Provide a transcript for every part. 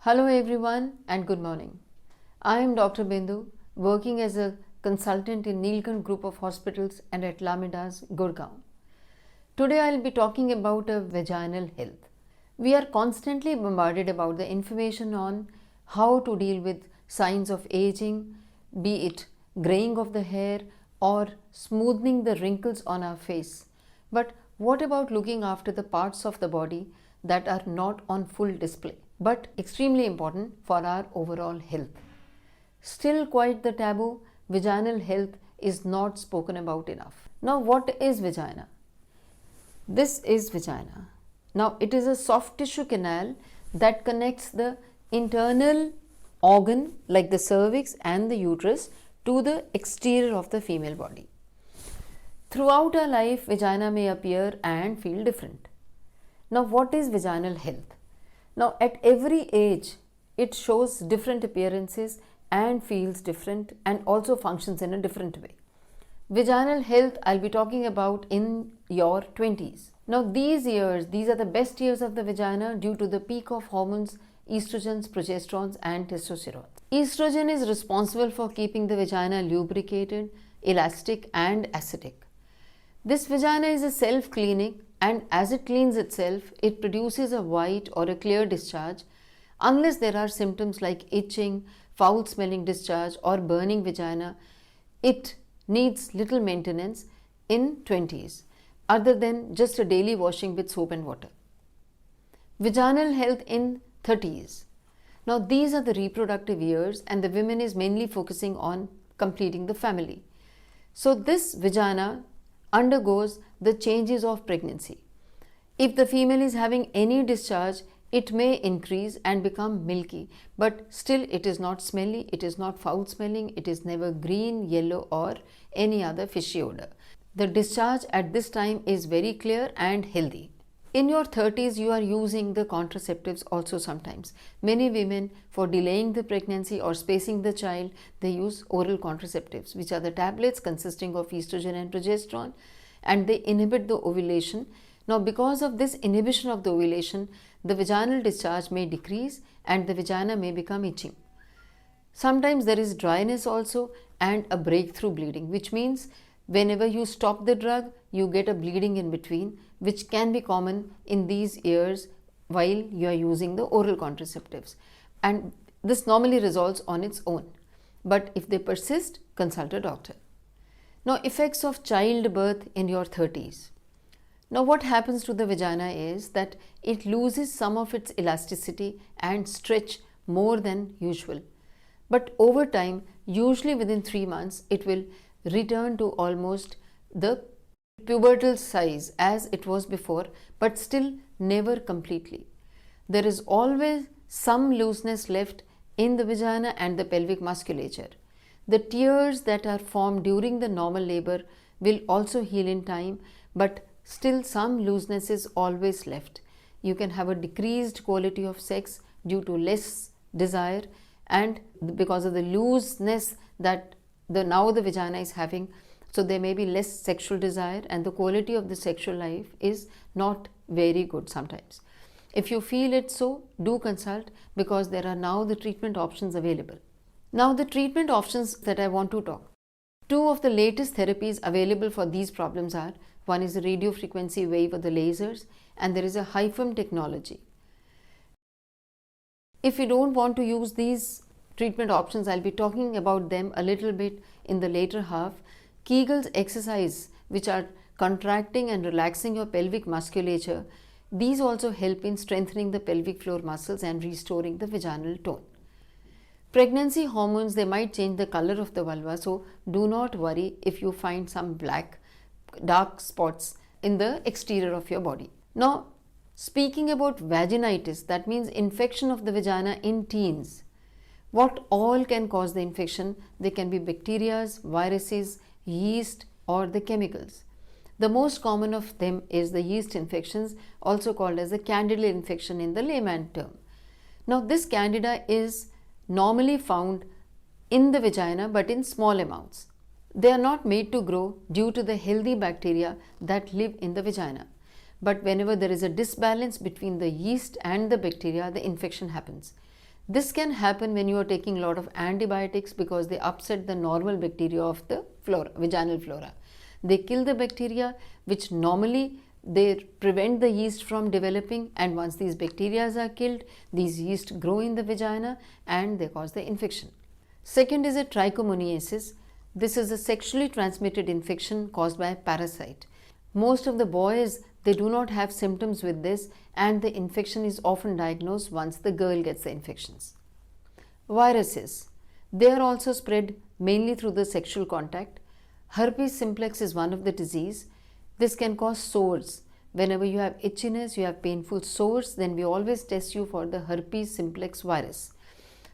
Hello everyone and good morning. I am Dr. Bindu, working as a consultant in Neelkanth group of hospitals and at Lamidas, Gurgaon. Today I will be talking about vaginal health. We are constantly bombarded about the information on how to deal with signs of aging, be it graying of the hair or smoothing the wrinkles on our face. But what about looking after the parts of the body that are not on full display, but extremely important for our overall health? Still quite the taboo, vaginal health is not spoken about enough. Now, what is vagina? This is vagina. Now, it is a soft tissue canal that connects the internal organ like the cervix and the uterus to the exterior of the female body. Throughout our life, vagina may appear and feel different. Now, what is vaginal health? Now, at every age, it shows different appearances and feels different and also functions in a different way. Vaginal health I'll be talking about in your 20s. Now, these years, these are the best years of the vagina due to the peak of hormones, estrogens, progesterones and testosterone. Estrogen is responsible for keeping the vagina lubricated, elastic and acidic. This vagina is a self-cleaning, and as it cleans itself, it produces a white or a clear discharge unless there are symptoms like itching, foul-smelling discharge or burning vagina. It needs little maintenance in 20s other than just a daily washing with soap and water. Vaginal health in 30s. Now these are the reproductive years and the women is mainly focusing on completing the family. So this vagina undergoes the changes of pregnancy. If the female is having any discharge, it may increase and become milky, but still it is not smelly, it is not foul smelling, it is never green, yellow or any other fishy odor. The discharge at this time is very clear and healthy. In your 30s, you are using the contraceptives also sometimes. Many women, for delaying the pregnancy or spacing the child, they use oral contraceptives, which are the tablets consisting of estrogen and progesterone, and they inhibit the ovulation. Now, because of this inhibition of the ovulation, the vaginal discharge may decrease and the vagina may become itching. Sometimes there is dryness also and a breakthrough bleeding, which means whenever you stop the drug, you get a bleeding in between, which can be common in these years while you are using the oral contraceptives. And this normally resolves on its own. But if they persist, consult a doctor. Now, effects of childbirth in your 30s. Now, what happens to the vagina is that it loses some of its elasticity and stretch more than usual. But over time, usually within 3 months, it will return to almost the pubertal size as it was before, but still never completely. There is always some looseness left in the vagina and the pelvic musculature. The tears that are formed during the normal labor will also heal in time, but still some looseness is always left. You can have a decreased quality of sex due to less desire, and because of the looseness that now the vagina is having, so there may be less sexual desire and the quality of the sexual life is not very good sometimes. If you feel it so, do consult, because there are now the treatment options available. Now the treatment options that I want to talk. 2 of the latest therapies available for these problems are, one is the radio frequency wave or the lasers, and there is a HIFM technology. If you don't want to use these treatment options, I'll be talking about them a little bit in the later half. Kegel's exercise, which are contracting and relaxing your pelvic musculature, these also help in strengthening the pelvic floor muscles and restoring the vaginal tone. Pregnancy hormones, they might change the color of the vulva, so do not worry if you find some dark spots in the exterior of your body. Now, speaking about vaginitis, that means infection of the vagina in teens. What all can cause the infection? They can be bacteria, viruses, yeast or the chemicals. The most common of them is the yeast infections, also called as the candida infection in the layman term. Now this candida is normally found in the vagina but in small amounts. They are not made to grow due to the healthy bacteria that live in the vagina. But whenever there is a disbalance between the yeast and the bacteria, the infection happens. This can happen when you are taking a lot of antibiotics because they upset the normal bacteria of the flora, vaginal flora. They kill the bacteria which normally they prevent the yeast from developing, and once these bacteria are killed, these yeast grow in the vagina and they cause the infection. Second is a trichomoniasis. This is a sexually transmitted infection caused by a parasite. Most of the boys, they do not have symptoms with this, and the infection is often diagnosed once the girl gets the infections. Viruses, they are also spread mainly through the sexual contact. Herpes simplex is one of the disease. This can cause sores. Whenever you have itchiness, you have painful sores, then we always test you for the herpes simplex virus.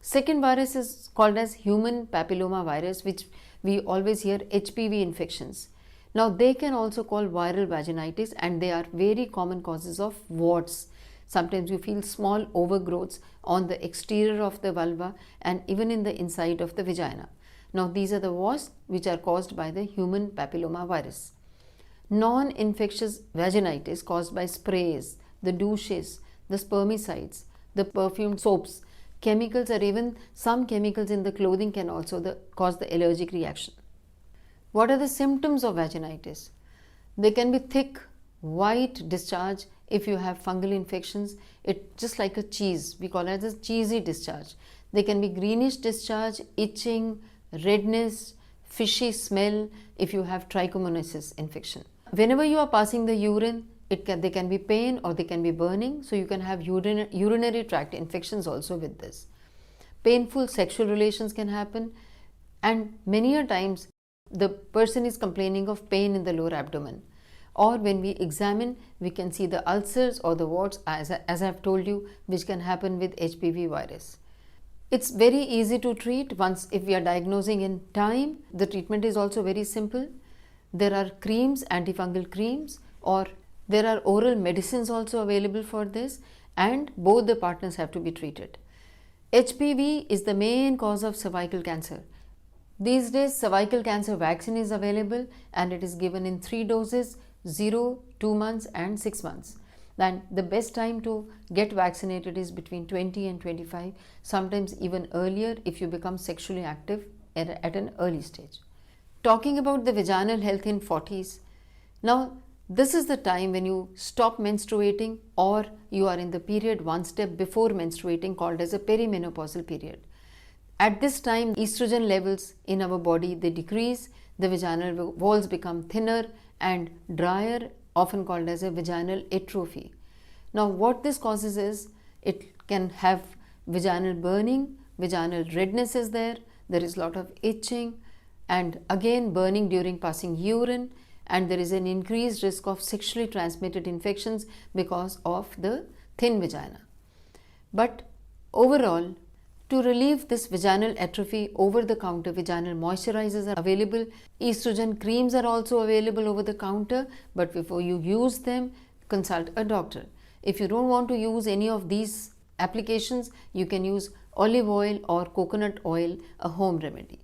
Second virus is called as human papillomavirus, which we always hear HPV infections. Now they can also call viral vaginitis, and they are very common causes of warts. Sometimes you feel small overgrowths on the exterior of the vulva and even in the inside of the vagina. Now these are the warts which are caused by the human papillomavirus. Non-infectious vaginitis caused by sprays, the douches, the spermicides, the perfumed soaps, chemicals, or even some chemicals in the clothing can also cause the allergic reaction. What are the symptoms of vaginitis? They can be thick, white discharge. If you have fungal infections, it's just like a cheese. We call it as a cheesy discharge. They can be greenish discharge, itching, redness, fishy smell if you have trichomoniasis infection. Whenever you are passing the urine, they can be pain or they can be burning. So you can have urinary tract infections also with this. Painful sexual relations can happen, and many a times the person is complaining of pain in the lower abdomen. Or when we examine, we can see the ulcers or the warts, as I have told you, which can happen with HPV virus. It's very easy to treat once if we are diagnosing in time. The treatment is also very simple. There are creams, antifungal creams, or there are oral medicines also available for this, and both the partners have to be treated. HPV is the main cause of cervical cancer. These days, cervical cancer vaccine is available and it is given in 3 doses, 0, 2 months and 6 months. Then the best time to get vaccinated is between 20 and 25, sometimes even earlier if you become sexually active at an early stage. Talking about the vaginal health in 40s, now this is the time when you stop menstruating or you are in the period one step before menstruating, called as a perimenopausal period. At this time, estrogen levels in our body, they decrease, the vaginal walls become thinner and drier, often called as a vaginal atrophy. Now what this causes is, it can have vaginal burning, vaginal redness is there is a lot of itching, and again burning during passing urine, and there is an increased risk of sexually transmitted infections because of the thin vagina. But overall, to relieve this vaginal atrophy, over-the-counter vaginal moisturizers are available. Estrogen creams are also available over the counter, but before you use them, consult a doctor. If you don't want to use any of these applications, you can use olive oil or coconut oil, a home remedy.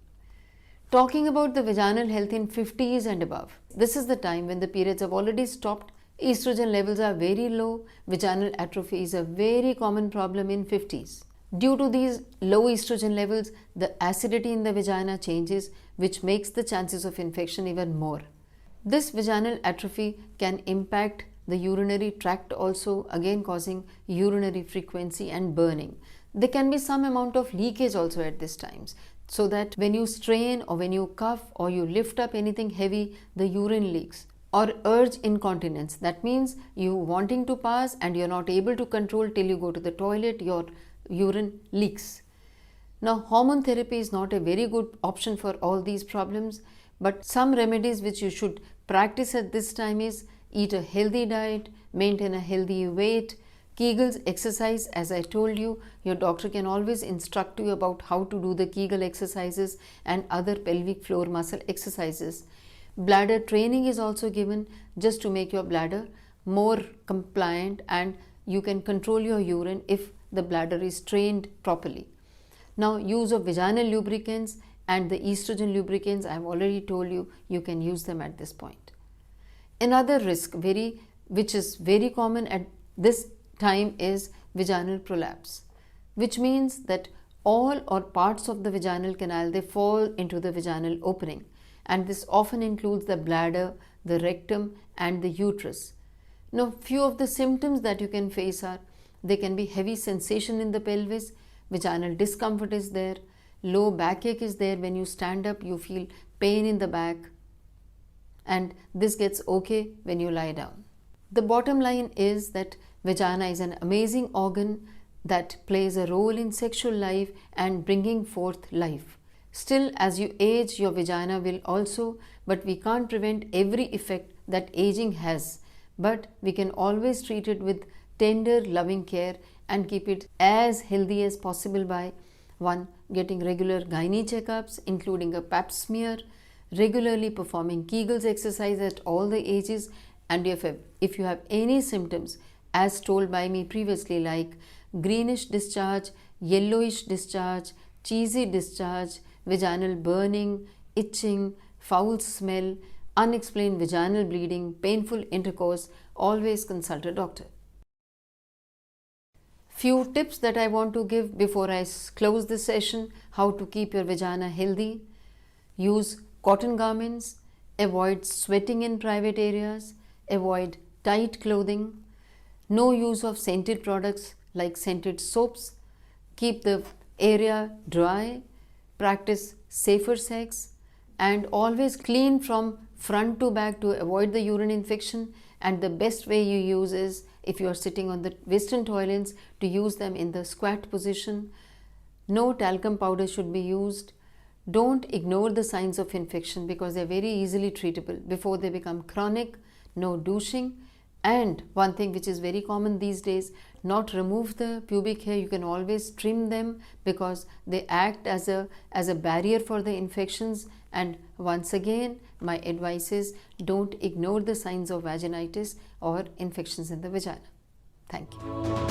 Talking about the vaginal health in 50s and above, this is the time when the periods have already stopped, estrogen levels are very low, vaginal atrophy is a very common problem in 50s. Due to these low estrogen levels, the acidity in the vagina changes, which makes the chances of infection even more. This vaginal atrophy can impact the urinary tract also, again causing urinary frequency and burning. There can be some amount of leakage also at this time, so that when you strain or when you cough or you lift up anything heavy, the urine leaks. Or urge incontinence, that means you wanting to pass and you're not able to control till you go to the toilet, your urine leaks. Now hormone therapy is not a very good option for all these problems, but some remedies which you should practice at this time is eat a healthy diet, maintain a healthy weight, Kegels exercise. As I told you, your doctor can always instruct you about how to do the Kegel exercises and other pelvic floor muscle exercises. Bladder training is also given just to make your bladder more compliant, and you can control your urine if the bladder is trained properly. Now use of vaginal lubricants and the estrogen lubricants, I have already told you, you can use them at this point. Another risk which is very common at this time is vaginal prolapse. which means that all or parts of the vaginal canal, they fall into the vaginal opening, and this often includes the bladder, the rectum and the uterus. Now, few of the symptoms that you can face are, there can be heavy sensation in the pelvis, vaginal discomfort is there, low backache is there. When you stand up, you feel pain in the back, and this gets okay when you lie down. The bottom line is that vagina is an amazing organ that plays a role in sexual life and bringing forth life. Still, as you age, your vagina will also, but we can't prevent every effect that aging has. But we can always treat it with tender, loving care and keep it as healthy as possible by 1. Getting regular gynae checkups, including a pap smear, regularly performing Kegel's exercise at all the ages, and if you have any symptoms as told by me previously, like greenish discharge, yellowish discharge, cheesy discharge, vaginal burning, itching, foul smell, unexplained vaginal bleeding, painful intercourse, always consult a doctor. Few tips that I want to give before I close this session: how to keep your vagina healthy. Use cotton garments, avoid sweating in private areas, avoid tight clothing, no use of scented products like scented soaps, keep the area dry, practice safer sex, and always clean from front to back to avoid the urine infection. And the best way you use is, if you are sitting on the western toilets, to use them in the squat position. No talcum powder should be used. Don't ignore the signs of infection because they are very easily treatable before they become chronic. No douching. And one thing which is very common these days, not remove the pubic hair. You can always trim them because they act as a barrier for the infections. And once again, my advice is, don't ignore the signs of vaginitis or infections in the vagina. Thank you.